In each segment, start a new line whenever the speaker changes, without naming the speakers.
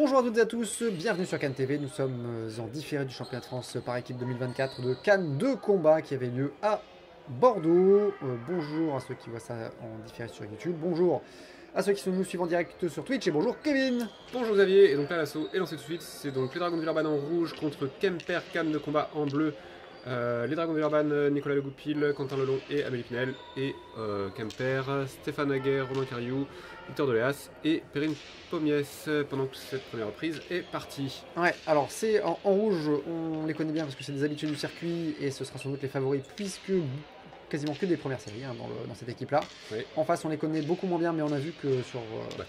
Bonjour à toutes et à tous, bienvenue sur Cannes TV. Nous sommes en différé du championnat de France par équipe 2024 de Cannes 2 combats qui avait lieu à Bordeaux. Bonjour à ceux qui voient ça en différé sur YouTube, bonjour à ceux qui nous suivent en direct sur Twitch et bonjour Kevin.
Bonjour Xavier, et donc là l'assaut est lancé tout de suite, c'est donc les Dragons de Villeurbanne en rouge contre Kemper, Cannes de combat en bleu. Les Dragons de Villeurbanne, Nicolas Le Goupil, Quentin Lelon et Amélie Pinel. Et Kemper, Stéphane Aguerre, Romain Cariou, Victor Deléas et Perrine Pommiès, pendant que cette première reprise est partie.
Ouais, alors c'est en rouge, on les connaît bien parce que c'est des habitués du circuit et ce sera sans doute les favoris puisque quasiment que des premières séries hein, dans cette équipe-là.
Oui.
En face, on les connaît beaucoup moins bien, mais on a vu que sur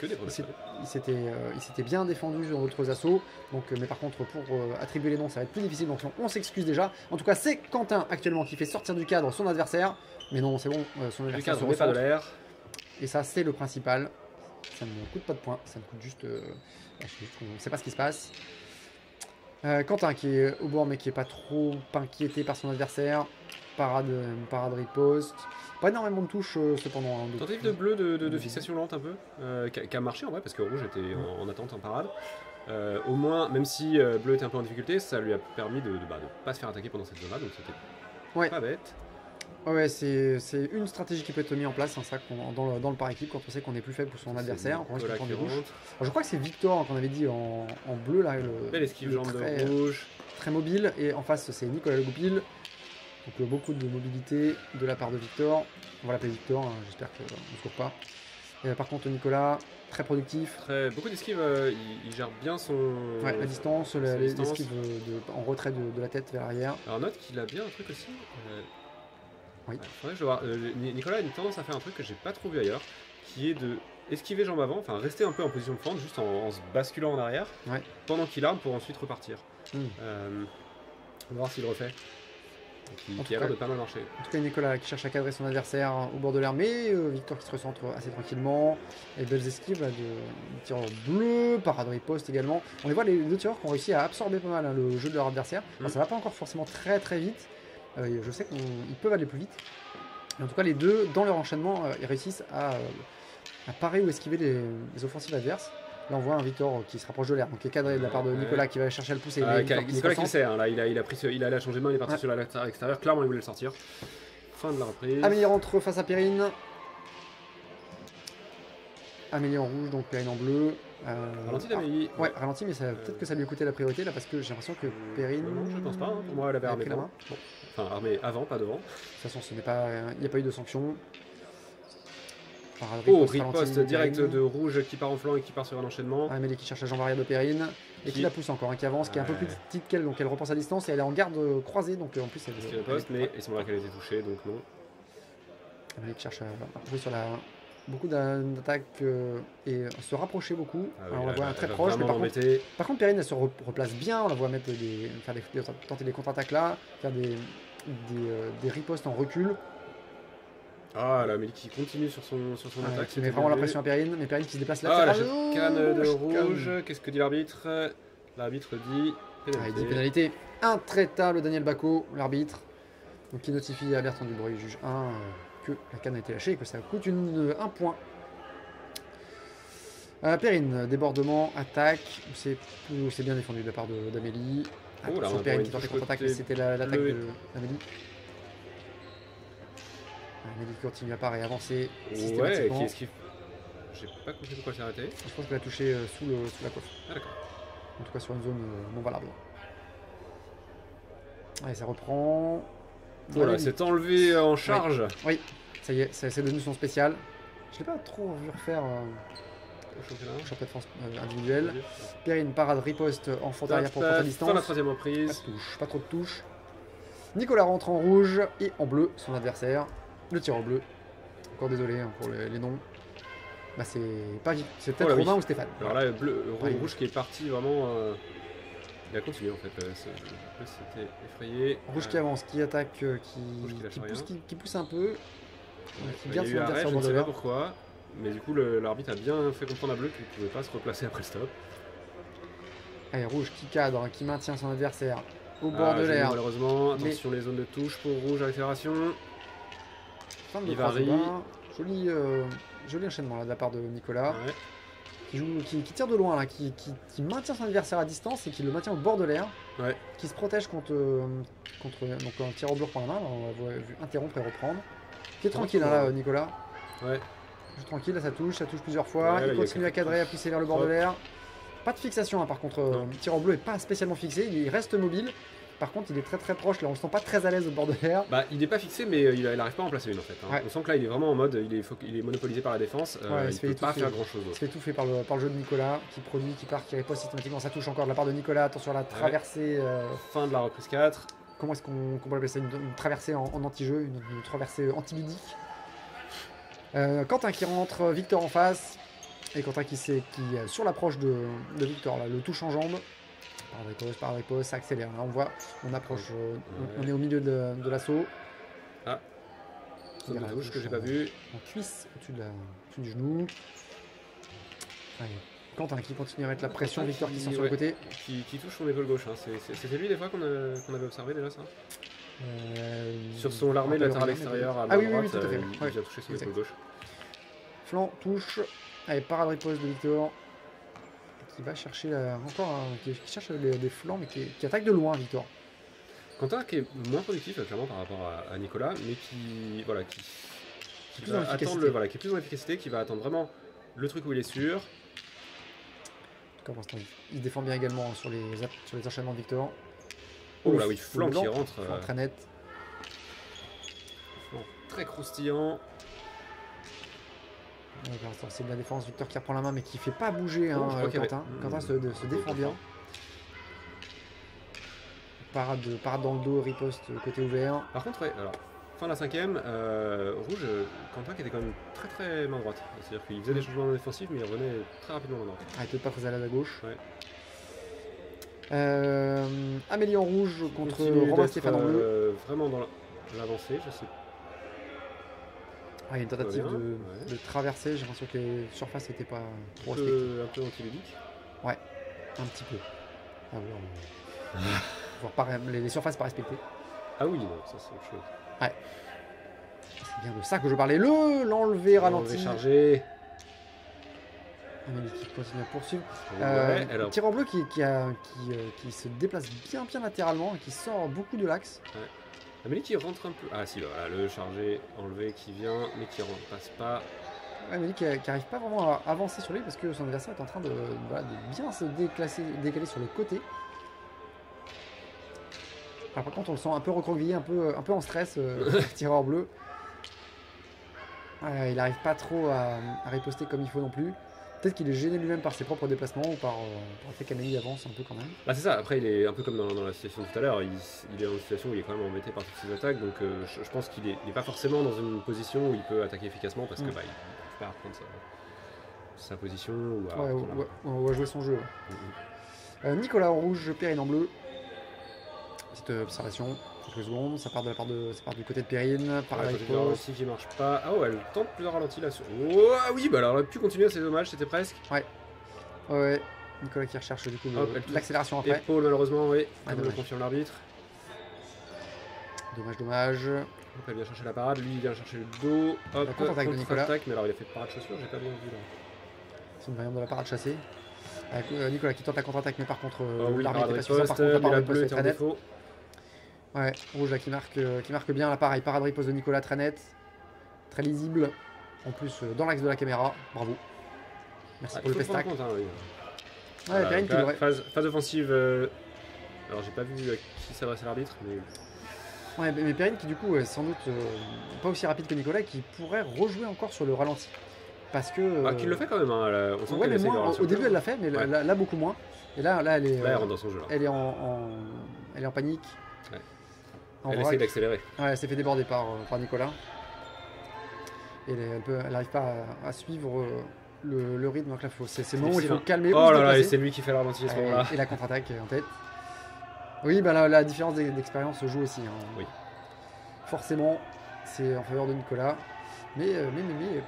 Que des premières séries.
il s'était bien défendu sur d'autres assauts. Donc, mais par contre, pour attribuer les noms, ça va être plus difficile. Donc, on s'excuse déjà. En tout cas, c'est Quentin actuellement qui fait sortir du cadre son adversaire. Mais non, c'est bon, son adversaire se
pas de
recentre.
l'air.
Et ça, c'est le principal. Ça ne coûte pas de points, ça me coûte juste. On ne sait pas ce qui se passe. Quentin qui est au bord mais qui est pas trop inquiété par son adversaire. Parade riposte. Pas énormément de touches cependant. Hein,
Tentative de bleu de fixation lente un peu, qui a marché en vrai parce que rouge était en attente en parade. Au moins, même si bleu était un peu en difficulté, ça lui a permis de pas se faire attaquer pendant cette zone-là, donc c'était pas bête.
Ouais, c'est une stratégie qui peut être mise en place, hein, ça, dans le par équipe quand on sait qu'on est plus faible pour son adversaire. Je crois que c'est Victor hein, qu'on avait dit en bleu là.
Belle esquive jambe de rouge.
Très mobile et en face c'est Nicolas Le Goupil. Donc beaucoup de mobilité de la part de Victor. On va l'appeler Victor, hein, j'espère qu'on ne se court pas. Et, par contre Nicolas, très productif.
Beaucoup d'esquives, il gère bien
la distance, l'esquive en retrait de la tête vers l'arrière.
Alors note qu'il a bien un truc aussi.
Oui.
Faudrait que je vois. Nicolas a une tendance à faire un truc que j'ai pas trop vu ailleurs, qui est de esquiver jambe avant, enfin rester un peu en position de fente, juste en se basculant en arrière, pendant qu'il arme pour ensuite repartir. On va voir s'il le refait. Qui a l'air de pas mal marcher.
En tout cas, Nicolas qui cherche à cadrer son adversaire au bord de l'air, mais Victor qui se recentre assez tranquillement. Et belles esquives là, de tireurs bleus, parade riposte également. On les voit les deux tireurs qui ont réussi à absorber pas mal hein, le jeu de leur adversaire. Alors, ça va pas encore forcément très vite. Je sais qu'ils peuvent aller plus vite. Mais en tout cas, les deux, dans leur enchaînement, ils réussissent à parer ou esquiver les offensives adverses. Là on voit un Victor qui se rapproche de l'air, donc qui est cadré de la part de Nicolas qui va chercher à le pousser.
Nicolas qui le sait, hein, là il a allé changer de main, il est parti sur l'extérieur, clairement il voulait le sortir. Fin de la reprise.
Amélie rentre face à Perrine. Amélie en rouge, donc Perrine en bleu.
Ralenti d'Amélie.
Ouais, ralenti, mais peut-être que ça lui a coûté la priorité là parce que j'ai l'impression que Perrine.
Non, je pense pas, hein. Pour moi elle avait armé avant. Bon. Enfin armé avant, pas devant.
De toute façon, il n'y a pas eu de sanction.
Riposte direct de rouge qui part en flanc et qui part sur un enchaînement.
Amélie qui cherche la jambe arrière de Perrine et qui la pousse encore, qui avance, qui est un peu plus petite qu'elle, donc elle reprend sa distance et elle est en garde croisée, donc en plus elle
poste, mais il semble qu'elle a été touchée, donc non.
Amélie qui cherche à jouer sur beaucoup d'attaques et se rapprocher beaucoup. Alors on la voit très proche, mais par contre Perrine elle se replace bien, on la voit tenter des contre-attaques là, faire des ripostes en recul.
Ah, la Amélie qui continue sur son attaque.
Qui met vraiment la pression à Perrine, mais Perrine qui se déplace là.
La chicane de rouge. Qu'est-ce que dit l'arbitre? L'arbitre dit pénalité.
Il dit pénalité. Intraitable Daniel Bacco, l'arbitre. Donc qui notifie à Bertrand Dubreuil, juge 1, que la canne a été lâchée et que ça coûte un point. Perrine, débordement, attaque. C'est bien défendu de la part d'Amélie. Attention Perrine qui tentait contre-attaque, mais c'était l'attaque d'Amélie. Amélie qui continue à part et avancer systématiquement.
J'ai pas compris pourquoi elle s'est arrêtée.
Je pense qu'elle a touché sous la coiffe.
Ah d'accord.
En tout cas sur une zone non valable. Allez, ça reprend.
Voilà, c'est enlevé en charge.
Oui, ça y est, c'est devenu son spécial. Je l'ai pas trop vu refaire au championnat de France individuel. Perrine, parade, riposte en fente arrière pour prendre la distance.
Fin la troisième reprise.
Pas trop de touches. Nicolas rentre en rouge et en bleu son adversaire. Le tireur bleu. Encore désolé hein, pour les noms. Bah c'est peut-être Romain ou Stéphane.
Alors là, rouge qui est parti vraiment. Il a continué en fait. C'était effrayé.
Rouge qui avance, qui attaque, qui pousse un peu. Qui garde son adversaire
je ne sais pas pourquoi. Mais du coup, l'arbitre a bien fait comprendre à bleu qu'il ne pouvait pas se replacer après le stop.
Allez, rouge qui cadre, qui maintient son adversaire au bord de l'air.
Malheureusement, attention les zones de touche pour rouge, accélération.
Il varie. Joli enchaînement là, de la part de Nicolas. qui tire de loin, là, qui maintient son adversaire à distance et qui le maintient au bord de l'air.
Ouais.
Qui se protège contre donc un tir au bleu pour la main, là, on va interrompre et reprendre. Qui est tranquille hein, là, Nicolas.
Ouais.
Juste tranquille, là ça touche plusieurs fois.
Ouais,
Il continue à cadrer, à pousser vers le bord de l'air. Pas de fixation hein, par contre, tir au bleu est pas spécialement fixé, il reste mobile. Par contre, il est très proche, là on se sent pas très à l'aise au bord de l'air.
Bah, il n'est pas fixé, mais il arrive pas à en placer une en fait. Hein.
Ouais.
On sent que là, il est vraiment en mode, il est monopolisé par la défense. Il peut pas faire grand chose.
Il se fait étouffer par le jeu de Nicolas, qui produit, qui part, qui riposte systématiquement. Ça touche encore de la part de Nicolas. Attention à la traversée.
Fin de la reprise 4.
Comment est-ce qu'on peut appeler ça, une traversée en anti-jeu, une traversée anti-ludique. Quentin qui rentre, Victor en face. Et Quentin qui sur l'approche de Victor, là, le touche en jambe. Par riposte, ça accélère. Là, on voit, on approche, on est au milieu de l'assaut.
Ah, c'est une touche que j'ai pas vu.
En cuisse, au-dessus du genou. Allez. Quentin qui continue à mettre la pression, Victor qui sort sur le côté.
Qui touche son épaule gauche. Hein. C'était lui des fois qu'on avait observé déjà ça sur son larmée latéral extérieur à
oui,
droite,
oui, tout à fait.
Il a touché son épaule gauche.
Flanc, touche. Allez, parade riposte de Victor. Qui va chercher qui cherche des flancs mais qui attaque de loin Victor.
Quentin qui est moins productif clairement par rapport à Nicolas, mais qui est plus dans l'efficacité, qui va attendre vraiment le truc où il est sûr.
En tout cas, pour l'instant, il se défend bien également sur les enchaînements de Victor.
Oh là oui, flanc qui rentre.
Flanc très net.
Flanc très croustillant.
C'est de la défense, Victor qui reprend la main mais qui fait pas bouger Quentin. Quentin se défend bien. Parade dans le dos, riposte côté ouvert.
Par contre, ouais, alors, fin de la 5ème, rouge, Quentin qui était quand même très main droite. C'est-à-dire qu'il faisait des changements défensifs mais il revenait très rapidement main droite.
Arrêtez de pas très à l'aise à gauche.
Ouais.
Amélie en rouge contre Romain Stéphane en bleu.
Vraiment dans l'avancée, je sais.
Il y a une tentative de traverser, j'ai l'impression que les surfaces n'étaient pas trop respectées.
Un peu anti-ludique.
Ouais, un petit peu. Les surfaces pas respectées.
Ah oui, non, ça c'est autre chose.
Ouais. C'est bien de ça que je parlais. L'enlever ralenti.
Chargé.
Amélie qui continue à poursuivre.
Alors...
Tir en bleu qui se déplace bien latéralement et qui sort beaucoup de l'axe.
Ouais. Amélie qui rentre un peu. Ah si, voilà, le chargé enlevé qui vient, mais qui ne passe pas.
Ouais, Amélie qui n'arrive pas vraiment à avancer sur lui parce que son adversaire est en train de bien se décaler sur le côté. Alors, par contre, on le sent un peu recroquevillé, un peu en stress, tireur bleu. Il n'arrive pas trop à riposter comme il faut non plus. Peut-être qu'il est gêné lui-même par ses propres déplacements ou par le fait qu'Amélie avance un peu quand même.
Bah c'est ça, après il est un peu comme dans la situation de tout à l'heure, il est dans une situation où il est quand même embêté par toutes ses attaques, donc je pense qu'il n'est pas forcément dans une position où il peut attaquer efficacement parce que il ne peut pas reprendre sa position ou à
jouer son jeu. Nicolas en rouge, Perrine en bleu. Petite observation, quelques secondes, ça part du côté de Perrine, par la
aussi qui marche pas. Ah ouais, elle tente plus ralenti là sur. Oh oui, bah alors elle aurait pu continuer, c'est dommage, c'était presque.
Ouais. Nicolas qui recherche du coup l'accélération après.
Épaule malheureusement, oui, comme le confirme l'arbitre.
Dommage.
Donc elle vient chercher la parade, lui il vient chercher le dos. Hop,
contre-attaque de Nicolas.
Mais alors il a fait parade chaussure, j'ai pas bien vu là.
C'est une variante de la parade chassée. Nicolas qui tente la contre-attaque, mais par contre
l'arbitre est pas suffisant, par contre la parade bleue est très nette.
Ouais, rouge là qui marque bien là pareil, parade riposte de Nicolas très nette, très lisible, en plus dans l'axe de la caméra, bravo. Merci pour le pestac.
Perrine qui phase offensive, alors j'ai pas vu à qui s'adresse l'arbitre, mais...
Ouais, mais Perrine qui du coup est sans doute pas aussi rapide que Nicolas, qui pourrait rejouer encore sur le ralenti. Parce que...
Qu'il le fait quand même, hein, on sent qu'elle essaie de
moins, au début elle l'a fait, mais là beaucoup moins. Et là elle est...
Là elle rentre dans son jeu. Là.
Elle est en panique.
Ouais. Elle essaie d'accélérer.
Ouais, elle s'est fait déborder par Nicolas. Et elle n'arrive pas à suivre le rythme. Donc là, c'est le moment où il faut calmer.
Oh là là, et c'est lui qui fait le ralenti à ce moment-là.
Et la contre-attaque en tête. Oui, bah, la différence d'expérience se joue aussi. Hein.
Oui.
Forcément, c'est en faveur de Nicolas. Mais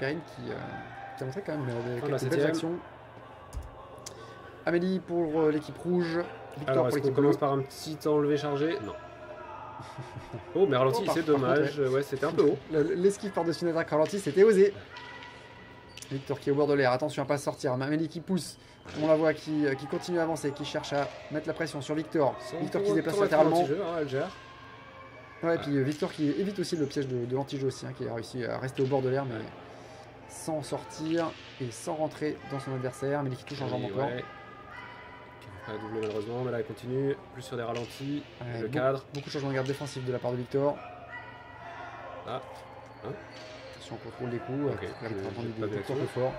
Perrine qui a montré quand même quelques belles actions. Amélie pour l'équipe rouge. Victor
alors,
pour l'équipe bleue.
On commence par un petit enlevé chargé. Non. Oh, mais ralenti, c'est dommage. Ouais, c'était un peu haut.
L'esquive par-dessus une attaque ralenti, c'était osé. Victor qui est au bord de l'air, attention à pas sortir. Mameli qui pousse, on la voit qui continue à avancer, qui cherche à mettre la pression sur Victor. Victor qui se déplace latéralement.
Elle gère.
Ouais, et puis Victor qui évite aussi le piège de l'anti-jeu aussi, hein, qui a réussi à rester au bord de l'air, mais sans sortir et sans rentrer dans son adversaire. Mais qui touche en jambe encore.
Qui ne peut pas doubler malheureusement, mais là elle continue, plus sur des ralentis, le cadre.
Beaucoup de changements de garde défensif de la part de Victor.
Ah, hein,
attention, on contrôle les coups.
Ok,
Victor plus fort.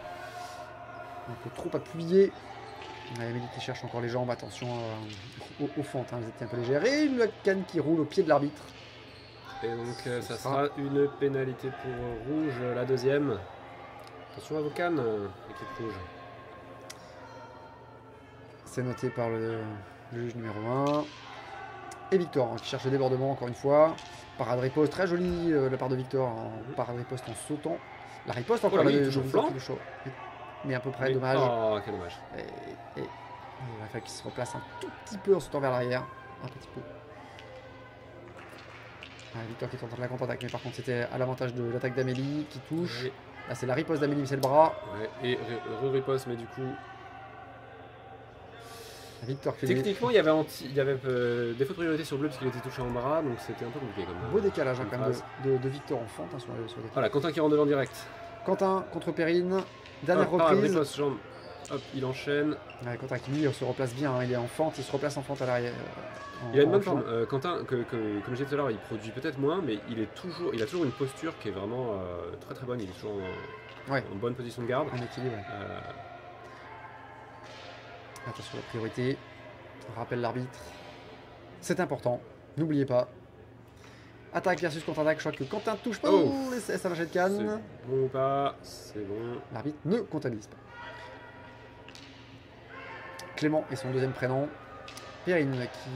Un peu trop appuyé. Amélie qui cherche encore les jambes, attention aux fentes, hein, vous étiez un peu légère. Et une canne qui roule au pied de l'arbitre.
Et donc ça sera une pénalité pour rouge, la deuxième. Attention à vos cannes, équipe rouge.
C'est noté par le juge numéro 1. Et Victor, hein, qui cherche le débordement encore une fois. Parade riposte, très jolie la part de Victor, en parade riposte en sautant. La riposte encore
là,
de
flanc.
Mais à peu près, dommage.
Oh, quel dommage.
Et il va falloir qu'il se replace un tout petit peu en sautant vers l'arrière. Un petit peu. Ah, Victor qui tente la contre-attaque, mais par contre c'était à l'avantage de l'attaque d'Amélie qui touche. Oui. Là c'est la riposte d'Amélie, mais c'est le bras.
Ouais, et riposte, mais du coup.
Victor qui
techniquement, il y avait défaut de priorité sur bleu parce qu'il était touché en bras, donc c'était un peu compliqué comme
beau décalage hein, quand même de Victor en fente hein, sur les
voilà, Quentin qui rentre devant direct.
Quentin contre Perrine. Dernière reprise.
Jambe. Hop, il enchaîne.
Ouais, Quentin qui lui se replace bien, hein, il est en fente, il se replace en fente à l'arrière.
Il a une bonne forme. Quentin, comme je disais tout à l'heure, il produit peut-être moins, mais il a toujours une posture qui est vraiment très très bonne. Il est toujours en bonne position de garde.
En équilibre. Attention à la priorité. Rappelle l'arbitre. C'est important. N'oubliez pas. Attaque versus contre-attaque. Je crois que Quentin touche pas. Oh, ça va de canne.
C'est bon ou pas? C'est bon.
L'arbitre ne comptabilise pas. Clément est son deuxième prénom. Perrine qui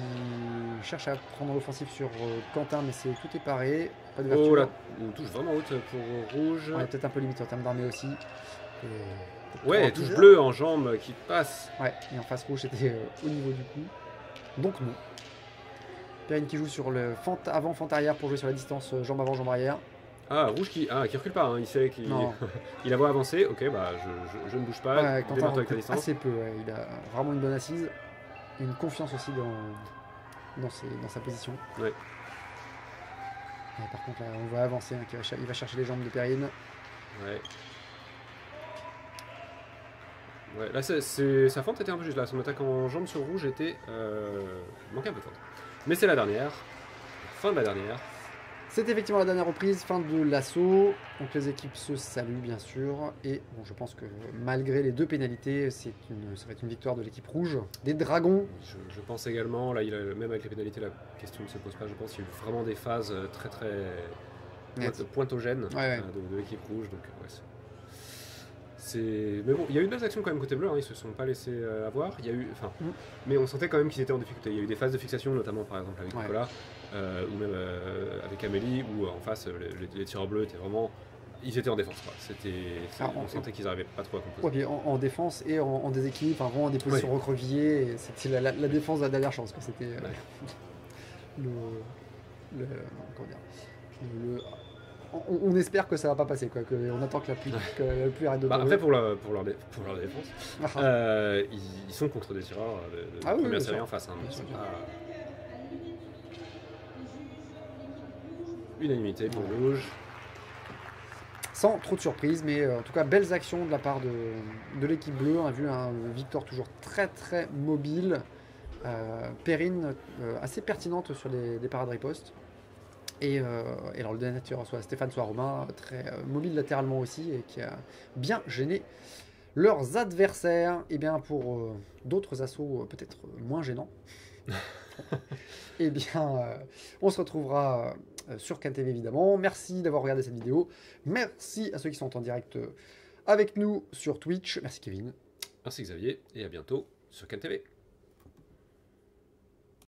cherche à prendre l'offensive sur Quentin, mais tout est paré. Pas d'ouverture.
Oh là, une touche vraiment haute pour rouge.
Ouais, peut-être un peu limite en termes d'armée aussi.
Ouais, touche bleue en jambe qui passe.
Ouais, et en face rouge c'était au niveau du coup. Donc non. Perrine qui joue sur le fente avant, fente arrière pour jouer sur la distance jambe avant, jambe arrière.
Ah, rouge qui recule pas, hein. Il sait qu'il il a beau avancer. Ok, bah je ne bouge pas.
Ouais, Quentin avec la distance. Assez peu, ouais. Il a vraiment une bonne assise. Et une confiance aussi dans sa position.
Ouais.
Et par contre là, on va avancer, hein, il va chercher les jambes de Perrine.
Ouais. Ouais, là sa fente était un peu juste là, son attaque en jambe sur rouge était manquait un peu de fente. Mais c'est la dernière, fin de la dernière.
C'est effectivement la dernière reprise, fin de l'assaut. Donc les équipes se saluent bien sûr. Et bon, je pense que malgré les deux pénalités, ça va être une victoire de l'équipe rouge, des Dragons.
Je pense également, là même avec les pénalités, la question ne se pose pas, je pense qu'il y a eu vraiment des phases très très pointogènes de l'équipe rouge. Donc, mais bon, il y a eu de belles actions quand même côté bleu, hein, ils se sont pas laissés avoir. Il y a eu, mais on sentait quand même qu'ils étaient en difficulté. Il y a eu des phases de fixation, notamment par exemple avec Nicolas, ou même avec Amélie, où en face les tireurs bleus étaient vraiment, ils étaient en défense. On sentait qu'ils n'arrivaient pas trop à composer.
Ouais, en défense et en déséquilibre, enfin, vraiment en des positions recroquevillées. C'était la défense de la dernière chance. C'était on espère que ça va pas passer, quoi. On attend que la pluie arrête de tomber.
Après, pour leur défense, ils sont contre des tireurs de première série en face. Hein, unanimité pour rouge.
Sans trop de surprise, mais en tout cas, belles actions de la part de l'équipe bleue. On a vu un Victor toujours très très mobile. Perrine assez pertinente sur des parades riposte. Et alors le donateur, soit Stéphane, soit Romain, très mobile latéralement aussi et qui a bien gêné leurs adversaires. Et bien pour d'autres assauts peut-être moins gênants, et bien on se retrouvera sur CanTV évidemment. Merci d'avoir regardé cette vidéo. Merci à ceux qui sont en direct avec nous sur Twitch. Merci Kevin.
Merci Xavier et à bientôt sur CanTV.